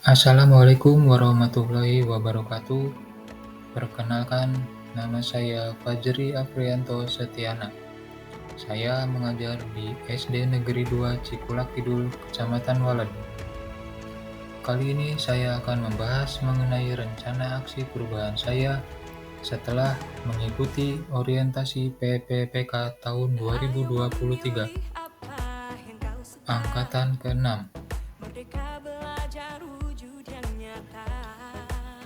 Assalamualaikum warahmatullahi wabarakatuh. Perkenalkan, nama saya Fajri Afrianto Setiana. Saya mengajar di SD Negeri 2 Cikulak Kidul, Kecamatan Walet. Kali ini saya akan membahas mengenai rencana aksi perubahan saya setelah mengikuti orientasi PPPK tahun 2023, angkatan ke-6.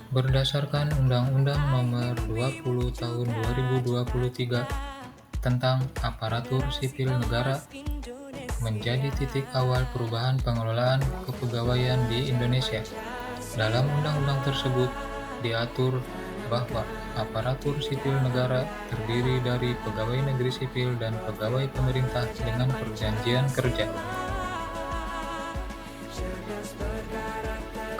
Berdasarkan Undang-Undang Nomor 20 Tahun 2023 tentang Aparatur Sipil Negara, menjadi titik awal perubahan pengelolaan kepegawaian di Indonesia. Dalam undang-undang tersebut diatur bahwa aparatur sipil negara terdiri dari pegawai negeri sipil dan pegawai pemerintah dengan perjanjian kerja.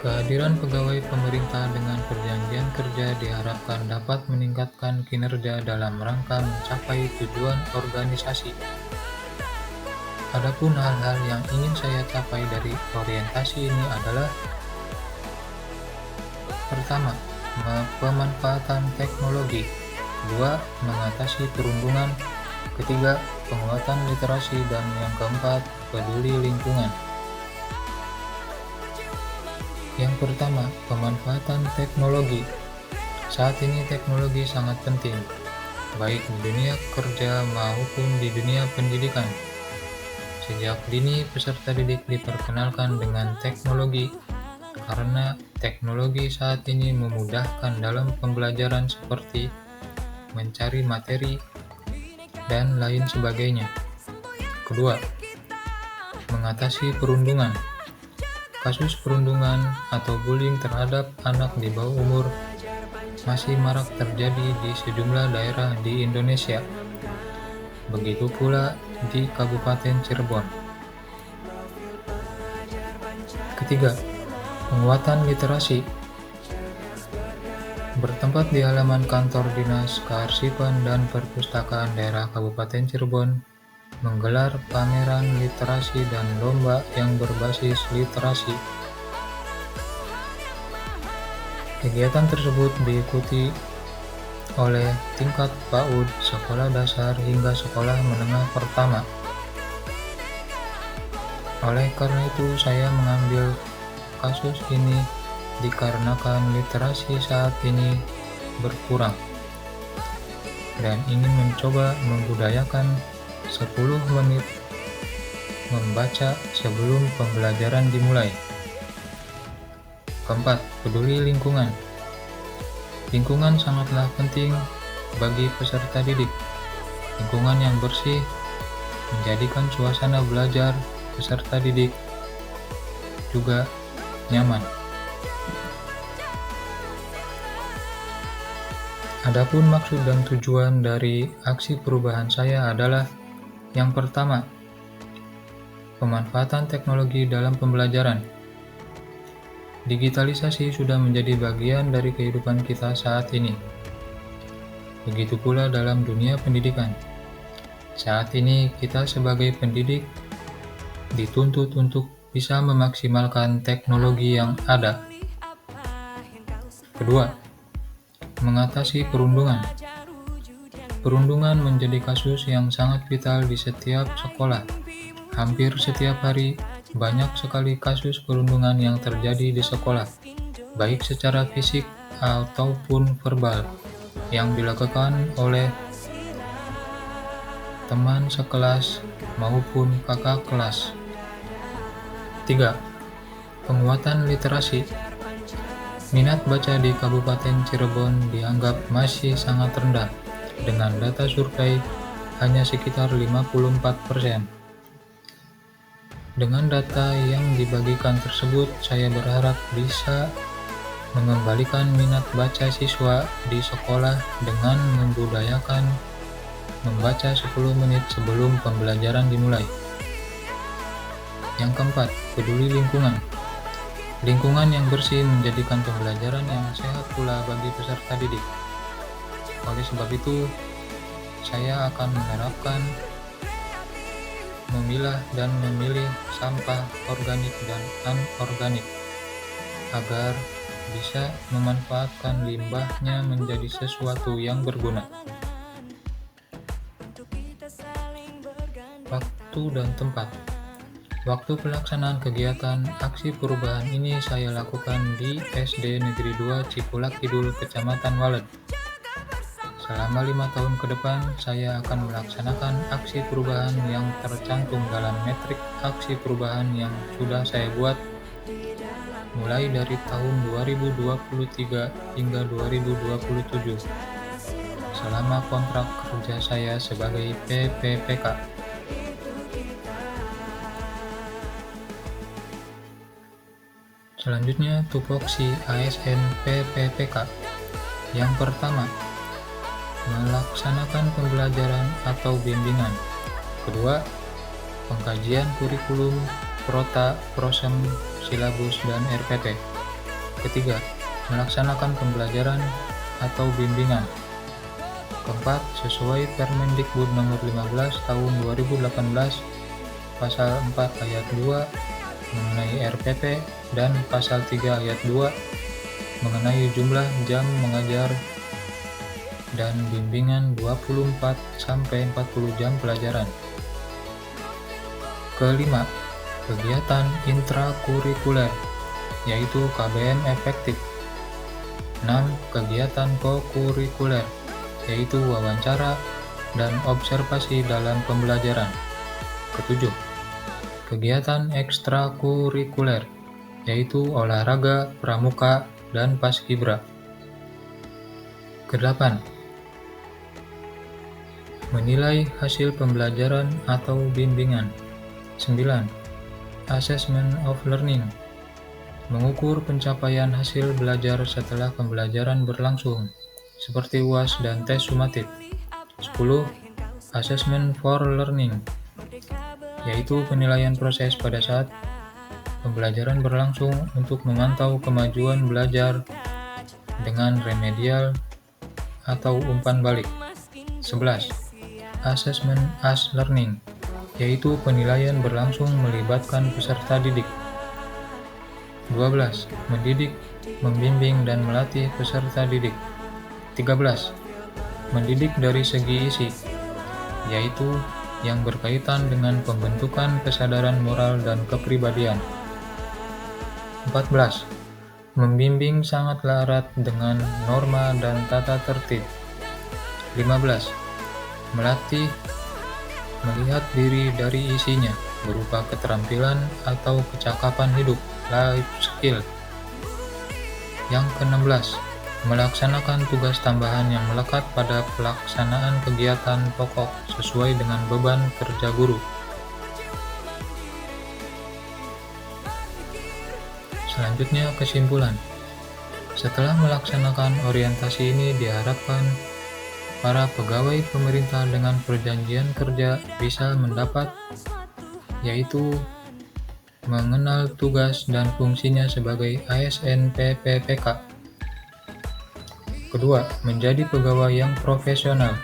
Kehadiran pegawai pemerintah dengan perjanjian kerja diharapkan dapat meningkatkan kinerja dalam rangka mencapai tujuan organisasi. Adapun hal-hal yang ingin saya capai dari orientasi ini adalah: pertama, pemanfaatan teknologi. 2. Mengatasi perundungan. Ketiga, penguatan literasi. Dan yang keempat, peduli lingkungan. Yang pertama, pemanfaatan teknologi. Saat ini teknologi sangat penting, baik di dunia kerja maupun di dunia pendidikan. Sejak dini, peserta didik diperkenalkan dengan teknologi, karena teknologi saat ini memudahkan dalam pembelajaran seperti mencari materi dan lain sebagainya. Kedua, mengatasi perundungan. Kasus perundungan atau bullying terhadap anak di bawah umur masih marak terjadi di sejumlah daerah di Indonesia. Begitu pula di Kabupaten Cirebon. Ketiga, penguatan literasi. Bertempat di halaman kantor Dinas Kearsipan dan Perpustakaan Daerah Kabupaten Cirebon, menggelar pameran literasi dan lomba yang berbasis literasi. Kegiatan tersebut diikuti oleh tingkat PAUD, sekolah dasar hingga sekolah menengah pertama. Oleh karena itu, saya mengambil kasus ini dikarenakan literasi saat ini berkurang dan ingin mencoba membudayakan 10 menit membaca sebelum pembelajaran dimulai. Keempat, peduli lingkungan. Lingkungan sangatlah penting bagi peserta didik. Lingkungan yang bersih menjadikan suasana belajar peserta didik juga nyaman. Adapun maksud dan tujuan dari aksi perubahan saya adalah: yang pertama, pemanfaatan teknologi dalam pembelajaran. Digitalisasi sudah menjadi bagian dari kehidupan kita saat ini. Begitu pula dalam dunia pendidikan. Saat ini kita sebagai pendidik dituntut untuk bisa memaksimalkan teknologi yang ada. Kedua, mengatasi perundungan. Perundungan menjadi kasus yang sangat vital di setiap sekolah. Hampir setiap hari, banyak sekali kasus perundungan yang terjadi di sekolah, baik secara fisik ataupun verbal, yang dilakukan oleh teman sekelas maupun kakak kelas. 3. Penguatan literasi. Minat baca di Kabupaten Cirebon dianggap masih sangat rendah. Dengan data survei, hanya sekitar 54%. Dengan data yang dibagikan tersebut, saya berharap bisa mengembalikan minat baca siswa di sekolah dengan membudayakan membaca 10 menit sebelum pembelajaran dimulai. Yang keempat, peduli lingkungan. Lingkungan yang bersih menjadikan pembelajaran yang sehat pula bagi peserta didik. Oleh sebab itu, saya akan menerapkan memilah dan memilih sampah organik dan anorganik. agar bisa memanfaatkan limbahnya menjadi sesuatu yang berguna. Waktu dan tempat. Waktu pelaksanaan kegiatan aksi perubahan ini saya lakukan di SD Negeri 2 Cikulak Kidul, Kecamatan Walet. Selama 5 tahun ke depan, saya akan melaksanakan aksi perubahan yang tercantum dalam metrik aksi perubahan yang sudah saya buat mulai dari tahun 2023 hingga 2027 selama kontrak kerja saya sebagai PPPK. Selanjutnya, tupoksi ASN PPPK. Yang pertama, melaksanakan pembelajaran atau bimbingan. Kedua, pengkajian kurikulum, prota, prosem, silabus, dan RPT. Ketiga, melaksanakan pembelajaran atau bimbingan. Keempat, sesuai Permendikbud nomor 15 tahun 2018 pasal 4 ayat 2 mengenai RPT dan pasal 3 ayat 2 mengenai jumlah jam mengajar dan bimbingan 24-40 jam pelajaran. Kelima, kegiatan intrakurikuler, yaitu KBM efektif. 6. Kegiatan kokurikuler, yaitu wawancara dan observasi dalam pembelajaran. Ketujuh, kegiatan ekstrakurikuler, yaitu olahraga, pramuka, dan paskibra. Kedelapan, menilai hasil pembelajaran atau bimbingan. 9. Assessment of learning, mengukur pencapaian hasil belajar setelah pembelajaran berlangsung, seperti UAS dan tes sumatif. 10. Assessment for learning, yaitu penilaian proses pada saat pembelajaran berlangsung untuk memantau kemajuan belajar dengan remedial atau umpan balik. 11. Assessment as learning, yaitu penilaian berlangsung melibatkan peserta didik. 12. Mendidik, membimbing, dan melatih peserta didik. 13. Mendidik dari segi isi, yaitu yang berkaitan dengan pembentukan kesadaran moral dan kepribadian. 14. Membimbing sangatlah erat dengan norma dan tata tertib. 15. Melatih melihat diri dari isinya, berupa keterampilan atau kecakapan hidup, life skill. Yang ke-16, melaksanakan tugas tambahan yang melekat pada pelaksanaan kegiatan pokok sesuai dengan beban kerja guru. Selanjutnya, kesimpulan. Setelah melaksanakan orientasi ini, diharapkan para pegawai pemerintah dengan perjanjian kerja bisa mendapat, yaitu mengenal tugas dan fungsinya sebagai ASN PPPK. Kedua, menjadi pegawai yang profesional.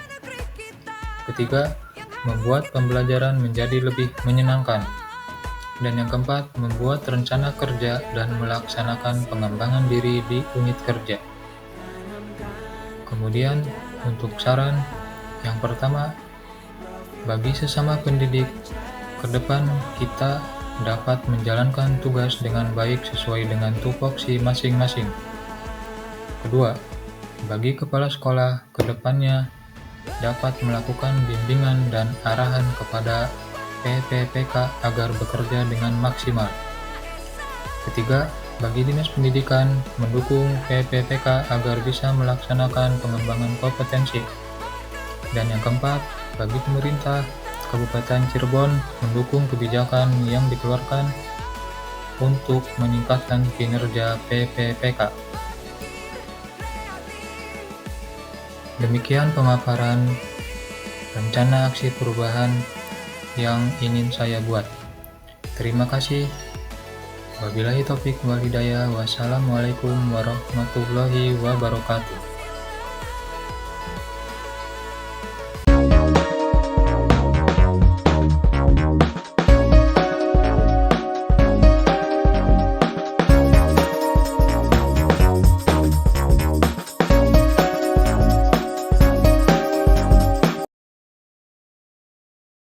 Ketiga, membuat pembelajaran menjadi lebih menyenangkan. Dan yang keempat, membuat rencana kerja dan melaksanakan pengembangan diri di unit kerja. Kemudian, untuk saran, yang pertama, bagi sesama pendidik, ke depan kita dapat menjalankan tugas dengan baik sesuai dengan tupoksi masing-masing. Kedua, bagi kepala sekolah, ke depannya dapat melakukan bimbingan dan arahan kepada PPPK agar bekerja dengan maksimal. Ketiga, bagi Dinas Pendidikan, mendukung PPPK agar bisa melaksanakan pengembangan kompetensi. Dan yang keempat, bagi pemerintah Kabupaten Cirebon mendukung kebijakan yang dikeluarkan untuk meningkatkan kinerja PPPK. Demikian pemaparan rencana aksi perubahan yang ingin saya buat. Terima kasih. Wabillahi taufik wal hidayah. Wassalamualaikum warahmatullahi wabarakatuh.